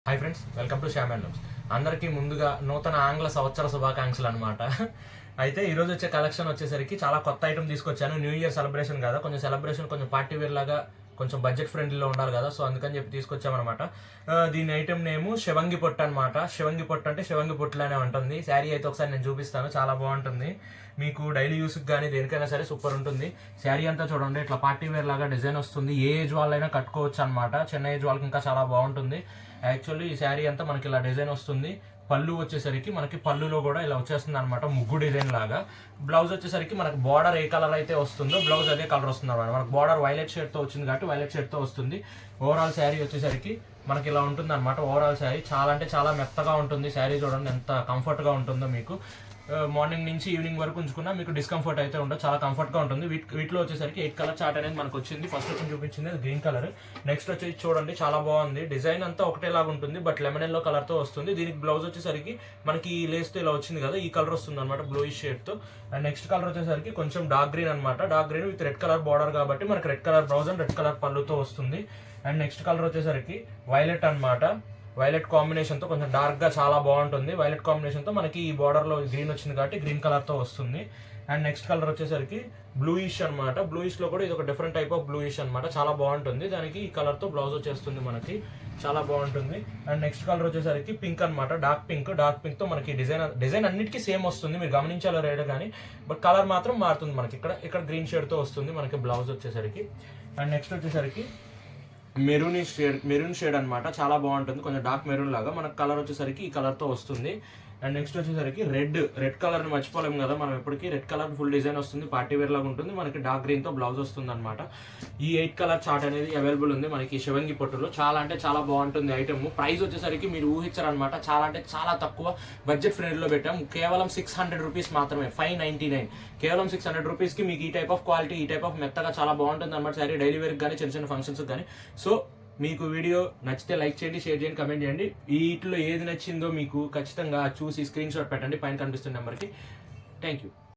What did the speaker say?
Hi friends, welcome to Shyam and looms. అందరికీ ముందుగా నూతన ఆంగ్ల సంవత్సర శుభాకాంక్షలు అనమాట. అయితే ఈరోజు వచ్చే కలెక్షన్ వచ్చేసరికి చాలా కొత్త ఐటమ్ తీసుకొచ్చాను. న్యూ ఇయర్ సెలబ్రేషన్ కదా, కొంచెం సెలబ్రేషన్ కొంచెం పార్టీ వేర్ లాగా కొంచెం బడ్జెట్ ఫ్రెండ్లీలో ఉండాలి కదా, సో అందుకని చెప్పి తీసుకొచ్చామన్నమాట. దీని ఐటమ్ నేము శివంగి పొట్టు అనమాట. శివంగి పొట్టు అంటే శివంగి పొట్టులానే ఉంటుంది. శారీ అయితే ఒకసారి నేను చూపిస్తాను, చాలా బాగుంటుంది. మీకు డైలీ యూస్కి కానీ దేనికైనా సరే సూపర్ ఉంటుంది. శారీ అంతా చూడండి, ఇట్లా పార్టీ వేర్ లాగా డిజైన్ వస్తుంది. ఏ ఏజ్ వాళ్ళైనా కట్టుకోవచ్చు అనమాట. చిన్న ఏజ్ వాళ్ళకి ఇంకా చాలా బాగుంటుంది. యాక్చువల్లీ ఈ శారీ అంతా మనకి ఇలా డిజైన్ వస్తుంది. పళ్ళు వచ్చేసరికి మనకి పళ్ళులో కూడా ఇలా వచ్చేస్తుంది అనమాట, ముగ్గు డిజైన్ లాగా. బ్లౌజ్ వచ్చేసరికి మనకి బార్డర్ ఏ కలర్ అయితే వస్తుందో బ్లౌజ్ అదే కలర్ వస్తుంది అనమాట. మనకు బార్డర్ వైలెట్ షేడ్తో వచ్చింది కాబట్టి వైలెట్ షేడ్తో వస్తుంది. ఓవరాల్ శారీ వచ్చేసరికి మనకి ఇలా ఉంటుంది అనమాట. ఓవరాల్ శారీ చాలా అంటే చాలా మెత్తగా ఉంటుంది. శారీ చూడండి ఎంత కంఫర్ట్గా ఉంటుందో. మీకు మార్నింగ్ నుంచి ఈవినింగ్ వరకు ఉంచుకున్నా మీకు డిస్కంఫర్ట్ అయితే ఉండదు, చాలా కంఫర్ట్గా ఉంటుంది. వీటిలో వచ్చేసరికి 8 కలర్ చార్ట్ అనేది మనకు వచ్చింది. ఫస్ట్ వచ్చి చూపించింది గ్రీన్ కలర్. నెక్స్ట్ వచ్చేసి చూడండి చాలా బాగుంది. డిజైన్ అంతా ఒకటేలాగా ఉంటుంది, బట్ లెమన్ ఎల్లో కలర్తో వస్తుంది. దీనికి బ్లౌజ్ వచ్చేసరికి మనకి ఈ లేస్తో ఇలా వచ్చింది కదా, ఈ కలర్ వస్తుంది అనమాట, బ్లూయిష్ షేడ్తో. అండ్ నెక్స్ట్ కలర్ వచ్చేసరికి కొంచెం డార్క్ గ్రీన్ అనమాట. Dark green with red colour border కాబట్టి మనకి red colour blouse and red colour పళ్ళుతో వస్తుంది. అండ్ నెక్స్ట్ కలర్ వచ్చేసరికి వైలెట్ అనమాట. వైలెట్ కాంబినేషన్తో కొంచెం డార్క్గా చాలా బాగుంటుంది. వైలెట్ కాంబినేషన్తో మనకి ఈ బార్డర్లో గ్రీన్ వచ్చింది కాబట్టి గ్రీన్ కలర్తో వస్తుంది. అండ్ నెక్స్ట్ కలర్ వచ్చేసరికి బ్లూయిష్ అనమాట. బ్లూయిష్లో కూడా ఇది ఒక డిఫరెంట్ టైప్ ఆఫ్ బ్లూయిష్ అనమాట, చాలా బాగుంటుంది. దానికి ఈ కలర్తో బ్లౌజ్ వచ్చేస్తుంది మనకి, చాలా బాగుంటుంది. అండ్ నెక్స్ట్ కలర్ వచ్చేసరికి పింక్ అనమాట, డార్క్ పింక్తో మనకి డిజైన్ అన్నిటికీ సేమ్ వస్తుంది, మీరు గమనించాలో రేడు కానీ, బట్ కలర్ మాత్రం మారుతుంది మనకి. ఇక్కడ గ్రీన్ షేడ్తో వస్తుంది మనకి బ్లౌజ్ వచ్చేసరికి. అండ్ నెక్స్ట్ వచ్చేసరికి మెరూన్ షేడ్ అనమాట, చాలా బాగుంటుంది. కొంచెం డార్క్ మెరూన్ లాగా మనకు కలర్ వచ్చేసరికి ఈ కలర్తో వస్తుంది. అండ్ నెక్స్ట్ వచ్చేసరికి రెడ్ కలర్ని మర్చిపోలేము కదా మనం ఎప్పటికీ. రెడ్ కలర్ ఫుల్ డిజైన్ వస్తుంది, పార్టీ వేర్ లాగా ఉంటుంది. మనకి డార్క్ గ్రీన్తో బ్లౌజ్ వస్తుంది అనమాట. ఈ 8 కలర్ చార్ట్ అనేది అవైలబుల్ ఉంది మనకి శివంగి పొట్టులో. చాలా అంటే చాలా బాగుంటుంది ఐటమ్. ప్రైస్ వచ్చేసరికి మీరు ఊహించారనమాట, చాలా అంటే చాలా తక్కువ బడ్జెట్ ఫ్రెండ్లో పెట్టాం. కేవలం 600 రూపీస్ మాత్రమే, 599. కేవలం 600 రూపీస్కి మీకు ఈ టైప్ ఆఫ్ క్వాలిటీ, ఈ టైప్ ఆఫ్ మెత్తగా చాలా బాగుంటుంది అనమాట శారీ, డైలీ వేర్కి కానీ చిన్న చిన్న ఫంక్షన్స్కి కానీ. సో మీకు వీడియో నచ్చితే లైక్ చేయండి, షేర్ చేయండి, కమెంట్ చేయండి. వీటిలో ఏది నచ్చిందో మీకు ఖచ్చితంగా చూసి స్క్రీన్ షాట్ పెట్టండి పైన కనిపిస్తున్న నెంబర్కి. Thank you.